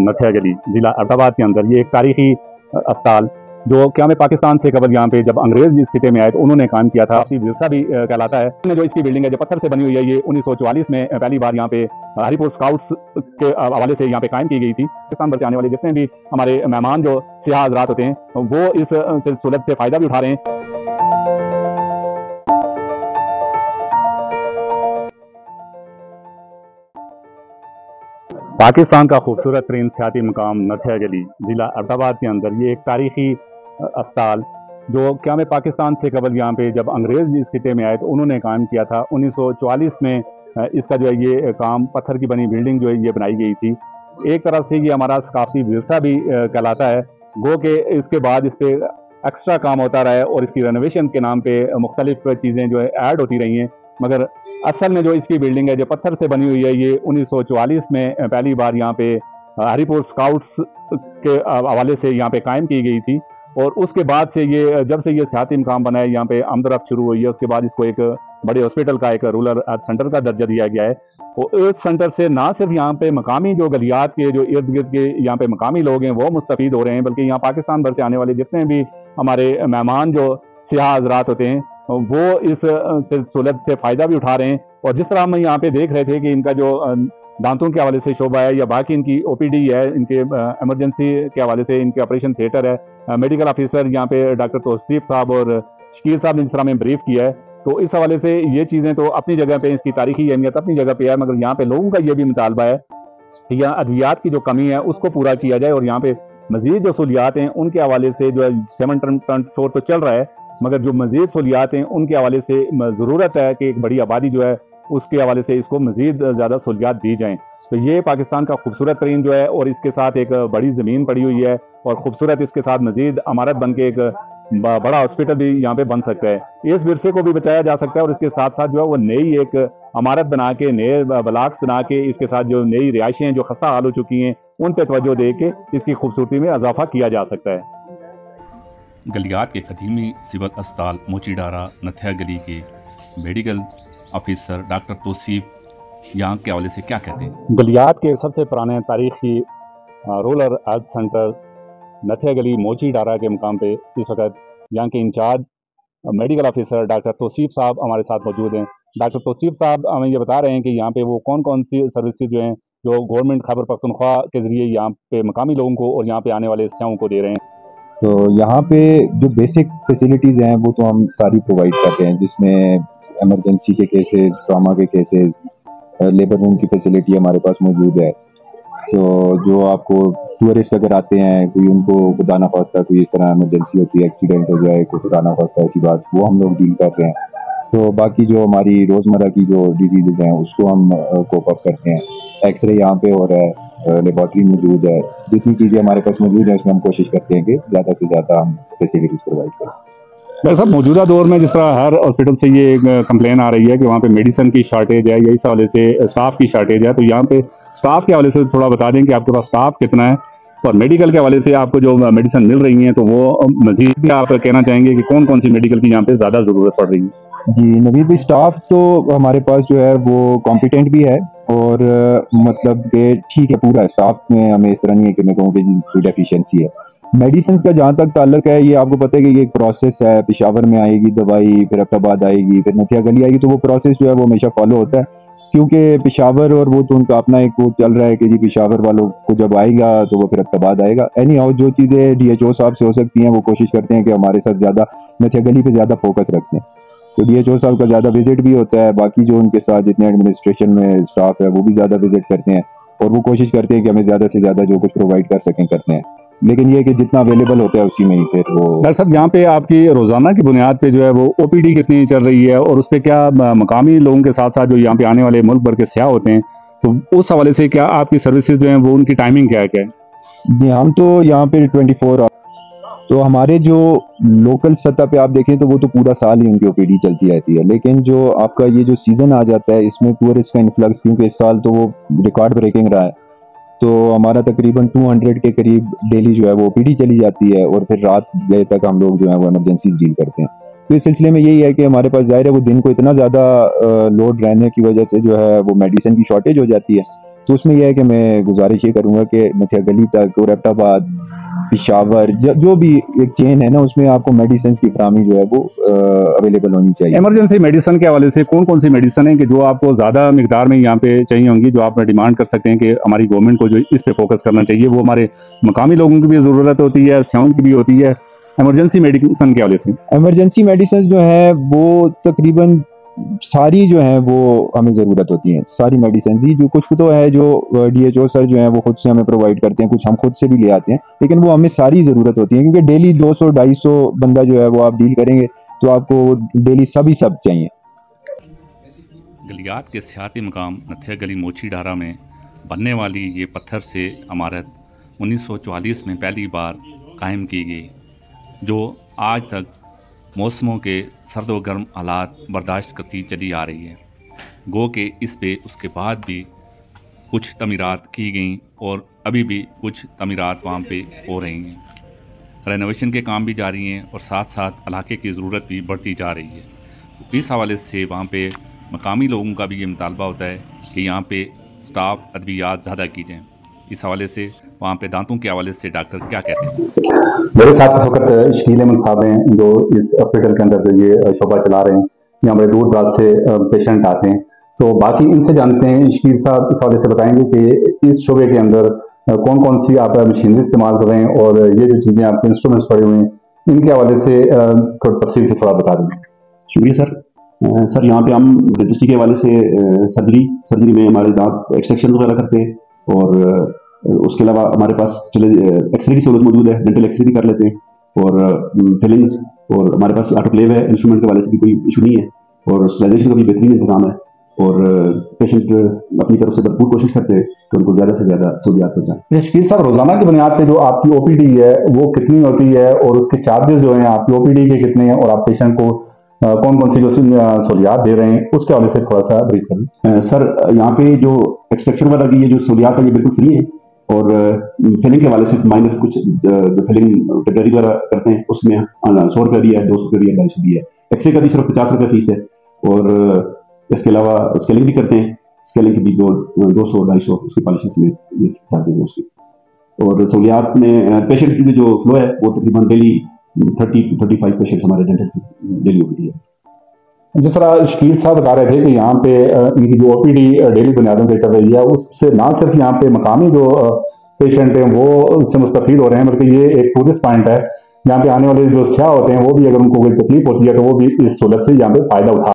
नथिया गली जिला अहमदाबाद के अंदर ये एक तारीखी अस्पताल जो क़याम पाकिस्तान से कबल यहाँ पे जब अंग्रेज इस खिते में आए तो उन्होंने काम किया था। काफी विरसा भी कहलाता है। जो इसकी बिल्डिंग है जो पत्थर से बनी हुई है, ये 1944 में पहली बार यहाँ पे हरिपुर स्काउट्स के हवाले से यहाँ पे कायम की गई थी। पाकिस्तान भर से आने वाले जितने भी हमारे मेहमान जो सियाह हज़रात होते हैं वो इस सहूलत से फ़ायदा भी उठा रहे हैं। पाकिस्तान का खूबसूरत तरीन सियाती मकाम नथिया गली जिला अहमदाबाद के अंदर ये एक तारीखी अस्पताल जो क़याम पाकिस्तान से कबल यहाँ पे जब अंग्रेज इस खिते में आए तो उन्होंने कायम किया था। 1944 में इसका जो है ये काम पत्थर की बनी बिल्डिंग जो है ये बनाई गई थी। एक तरह से ये हमारा सकाफती विरसा भी कहलाता है। गो के इसके बाद इस पर एक्स्ट्रा काम होता रहा है और इसकी रेनोवेशन के नाम पे मुख्तलिफ चीज़ें जो है ऐड होती रही हैं, मगर असल में जो इसकी बिल्डिंग है जो पत्थर से बनी हुई है ये 1944 में पहली बार यहाँ पे हरिपुर स्काउट्स के हवाले से यहाँ पे कायम की गई थी। और उसके बाद से ये जब से ये सियाती मकाम बना है यहाँ पे आमदरफ्त शुरू हुई है, उसके बाद इसको एक बड़े हॉस्पिटल का एक रूरल हेल्थ सेंटर का दर्जा दिया गया है। और इस सेंटर से ना सिर्फ यहाँ पे मकामी जो गलियात के जो इर्द गिर्द के यहाँ पे मकामी लोग हैं वो मुस्तफ़ीद हो रहे हैं, बल्कि यहाँ पाकिस्तान भर से आने वाले जितने भी हमारे मेहमान जो सियाह हज़रात होते हैं वो इस सहूलत से फ़ायदा भी उठा रहे हैं। और जिस तरह हम यहाँ पे देख रहे थे कि इनका जो दांतों के हवाले से शोबा है या बाकी इनकी ओपीडी है, इनके इमरजेंसी के हवाले से इनके ऑपरेशन थिएटर है, मेडिकल ऑफिसर यहाँ पे डॉक्टर तौसीफ साहब और शकील साहब ने जिस तरह में ब्रीफ किया है, तो इस हवाले से ये चीज़ें तो अपनी जगह पे इसकी तारीखी अहमियत अपनी जगह पे है, मगर यहाँ पे लोगों का ये भी मुतालबा है कि यहाँ अद्वियात की जो कमी है उसको पूरा किया जाए और यहाँ पे मजीद जो सहूलियात हैं उनके हवाले से जो है 7 टन फ्लोर तो चल रहा है, मगर जो मजीद सहूलियात हैं उनके हवाले से ज़रूरत है कि एक बड़ी आबादी जो है उसके हवाले से इसको मजीद ज़्यादा सहूलियात दी जाएँ। तो ये पाकिस्तान का खूबसूरत तरीन जो है और इसके साथ एक बड़ी ज़मीन पड़ी हुई है और ख़ूबसूरत इसके साथ मजीद इमारत बन के एक बड़ा हॉस्पिटल भी यहाँ पे बन सकता है। इस विरसे को भी बचाया जा सकता है और इसके साथ साथ जो है वो नई एक इमारत बना के नए ब्लॉक्स बना के इसके साथ जो नई रिहायशें हैं जो खस्ता हाल हो चुकी हैं उन पर तवज्जो दे के इसकी खूबसूरती में इजाफा किया जा सकता है। गलियात के कदीमी सिविल अस्पताल मोचीडारा नथिया गली के मेडिकल ऑफिसर डॉक्टर तौसीफ यहाँ के हवाले से क्या कहते हैं? गलियात के सबसे पुराने तारीखी रूरल हेल्थ सेंटर नथिया गली मोचीडारा के मुकाम पे इस वक्त यहाँ के in-charge medical officer doctor Tauseef साहब हमारे साथ मौजूद हैं। डॉक्टर तौसीफ साहब हमें ये बता रहे हैं कि यहाँ पे वो कौन कौन सी सर्विसेज जो हैं जो गवर्नमेंट खैबर पख्तूनख्वा के ज़रिए यहाँ पे मकामी लोगों को और यहाँ पे आने वाले सियाहों को दे रहे हैं। तो यहाँ पे जो बेसिक फैसिलिटीज़ हैं वो तो हम सारी प्रोवाइड करते हैं, जिसमें इमरजेंसी के केसेस, ट्रॉमा के केसेस, लेबर रूम की फैसिलिटी हमारे पास मौजूद है। तो जो आपको टूरिस्ट अगर आते हैं कोई उनको खुदा ना खास्ता कोई इस तरह इमरजेंसी होती है, एक्सीडेंट हो जाए, कोई खुदा ना खास्ता ऐसी बात, वो हम लोग डील कर रहे हैं। तो बाकी जो हमारी रोज़मर्रा की जो डिजीज़ हैं उसको हम कोप अप करते हैं। एक्सरे यहाँ पे हो रहा है, लेबॉर्ट्री मौजूद है, जितनी चीज़ें हमारे पास मौजूद हैं उसमें हम कोशिश करते हैं कि ज़्यादा से ज़्यादा हम फैसिलिटीज़ प्रोवाइड करें। डॉक्टर साहब, मौजूदा दौर में जिस तरह हर हॉस्पिटल से ये कंप्लेन आ रही है कि वहाँ पे मेडिसिन की शार्टेज है या इस हवाले से स्टाफ की शार्टेज है, तो यहाँ पे स्टाफ के हवाले से थोड़ा बता दें कि आपके पास स्टाफ कितना है और मेडिकल के हवाले से आपको जो मेडिसिन मिल रही हैं तो वो मजीद भी आप कहना चाहेंगे कि कौन कौन सी मेडिकल की यहाँ पे ज़्यादा ज़रूरत पड़ रही है? जी नवीद भाई, स्टाफ तो हमारे पास जो है वो कॉम्पिटेंट भी है और मतलब कि ठीक है, पूरा स्टाफ में हमें इस तरह नहीं है कि मैं कहूँ कि जी कोई डेफिशिएंसी है। मेडिसिन का जहाँ तक ताल्लुक है, ये आपको पता है कि ये एक प्रोसेस है, पेशावर में आएगी दवाई, फिर अहमदाबाद आएगी, फिर नथिया गली आएगी, तो वो प्रोसेस जो है वो हमेशा फॉलो होता है, क्योंकि पेशावर और वो तो उनका अपना एक वो चल रहा है कि जी पेशावर वालों को जब आएगा तो वो फिर अहमदाबाद आएगा। एनी हाउ जो चीज़ें DHO साहब से हो सकती हैं वो कोशिश करते हैं कि हमारे साथ ज़्यादा नथिया गली पे ज़्यादा फोकस रखते हैं, तो DHO साहब का ज़्यादा विजिट भी होता है। बाकी जो उनके साथ जितने एडमिनिस्ट्रेशन में स्टाफ है वो भी ज़्यादा विजिट करते हैं और वो कोशिश करते हैं कि हमें ज़्यादा से ज़्यादा जो कुछ प्रोवाइड कर सकें करते हैं, लेकिन ये कि जितना अवेलेबल होता है उसी में ही फिर वो। डॉक्टर साहब, यहाँ पे आपकी रोज़ाना की बुनियाद पे जो है वो OPD कितनी चल रही है और उस पर क्या मकामी लोगों के साथ साथ जो यहाँ पे आने वाले मुल्क भर के सियाह होते हैं तो उस हवाले से क्या आपकी सर्विसेज जो हैं वो उनकी टाइमिंग क्या है? जी हम तो यहाँ पे 24 तो हमारे जो लोकल सतह पे आप देखें तो वो तो पूरा साल ही उनकी OPD चलती रहती है, लेकिन जो आपका ये जो सीज़न आ जाता है इसमें टूरिस्ट का इन्फ्लक्स, क्योंकि इस साल तो वो रिकॉर्ड ब्रेकिंग रहा है, तो हमारा तकरीबन 200 के करीब डेली जो है वो OPD चली जाती है और फिर रात गए तक हम लोग जो है वो इमरजेंसीज डील करते हैं। तो इस सिलसिले में यही है कि हमारे पास ज़ाहिर है वो दिन को इतना ज़्यादा लोड रहने की वजह से जो है वो मेडिसिन की शॉर्टेज हो जाती है, तो उसमें यह है कि मैं गुजारिश ये करूँगा कि नथिया गली तक और एबटाबाद, पिशावर, जो भी एक चेन है ना, उसमें आपको मेडिसिन की फराहमी जो है वो अवेलेबल होनी चाहिए। इमरजेंसी मेडिसिन के हवाले से कौन कौन सी मेडिसिन है कि जो आपको ज़्यादा मिकदार में यहाँ पे चाहिए होंगी, जो आप डिमांड कर सकते हैं कि हमारी गवर्नमेंट को जो इस पे फोकस करना चाहिए? वो हमारे मकामी लोगों की भी ज़रूरत होती है, साउंड की भी होती है, इमरजेंसी मेडिसिन के हवाले से। इमरजेंसी मेडिसिन जो है वो तकरीबन सारी जो है वो हमें ज़रूरत होती है, सारी मेडिसिन ही। जो कुछ तो है जो DHO सर जो है वो खुद से हमें प्रोवाइड करते हैं, कुछ हम खुद से भी ले आते हैं, लेकिन वो हमें सारी ज़रूरत होती है क्योंकि डेली 200-250 बंदा जो है वो आप डील करेंगे तो आपको डेली सब चाहिए। गलियात के सियाती मकाम नथिया गली मोची डारा में बनने वाली ये पत्थर से इमारत 1944 में पहली बार कायम की गई, जो आज तक मौसमों के सर्द व गर्म हालात बर्दाश्त करती चली आ रही है। गो के इस पे उसके बाद भी कुछ तमीरात की गई और अभी भी कुछ तमीरात वहाँ पे हो रही हैं। रेनोवेशन के काम भी जारी हैं और साथ साथ इलाके की ज़रूरत भी बढ़ती जा रही है। तो इस हवाले से वहाँ पे मकामी लोगों का भी ये मुतालबा होता है कि यहाँ पे स्टाफ अद्वियात ज़्यादा की जाएँ। इस हवाले से वहाँ पे दांतों के हवाले से डॉक्टर क्या कहते हैं? मेरे साथ इस वक्त शकील अहमद साहब हैं, जो इस हॉस्पिटल के अंदर ये शोबा चला रहे हैं। यहाँ बड़े दूर दराज से पेशेंट आते हैं, तो बाकी इनसे जानते हैं। शकील साहब इस हवाले से बताएंगे कि इस शोबे के अंदर कौन कौन सी आप मशीनरी इस्तेमाल कर रहे हैं और ये जो चीज़ें आपके इंस्ट्रूमेंट्स पड़े हुए हैं इनके हवाले से तफसील से थोड़ा बता दें। शुक्रिया सर। सर यहाँ पे हम डेंटिस्ट्री के हवाले से सर्जरी में हमारे दांत एक्सट्रैक्शन वगैरह करते हैं, और उसके अलावा हमारे पास एक्सरे की सहूलत मौजूद है, डेंटल एक्सरे भी कर लेते हैं, और फिलिंग्स, और हमारे पास ऑटोक्लेव है। इंस्ट्रूमेंट के हवाले से भी कोई इशू नहीं है, और स्टरलाइजेशन का भी बेहतरीन इंतजाम है, और पेशेंट अपनी तरफ से भरपूर कोशिश करते हैं कि उनको ज़्यादा से ज़्यादा सहूलियात पहुँचाएं। शकील साहब, रोजाना की बुनियाद पे जो आपकी OPD है वो कितनी होती है और उसके चार्जेस जो हैं आपकी OPD के कितने हैं, और आप पेशेंट को कौन कौन सी जो सहूलियात दे रहे हैं उसके हवाले से थोड़ा सा ब्रीफ करें। सर यहाँ पे जो एक्सट्रैक्शन वगैरह की ये जो सहूलियात है ये बिल्कुल फ्री है, और फिलिंग के हवाले से माइनर कुछ जो फिलिंग टेम्परेरी वगैरह करते हैं उसमें 100 रुपये भी है, 200 रुपये भी है, 250 भी है। एक्सरे का भी सिर्फ 50 रुपये फीस है, और इसके अलावा स्केलिंग भी करते हैं। स्केलिंग की भी 200-250 उसकी पॉलिशिंग में ये चार्जेज है उसकी। और सहूलियात में पेशेंट की जो फ्लो है वो तकरीबन डेली 30-35 पेशेंट्स हमारे डेंटल की डेली OPD है। जिस तरह शकील साहब बता रहे थे कि यहाँ पे इनकी जो OPD डेली बुनियादों पर चल रही है, उससे ना सिर्फ यहाँ पे मकामी जो पेशेंट हैं वो उससे मुस्तफीद हो रहे हैं, बल्कि ये एक टूरिस्ट पॉइंट है। यहाँ पे आने वाले जो सयाह होते हैं वो भी अगर उनको कोई तकलीफ होती है तो वो भी इस सहूलत से यहाँ पे फ़ायदा उठा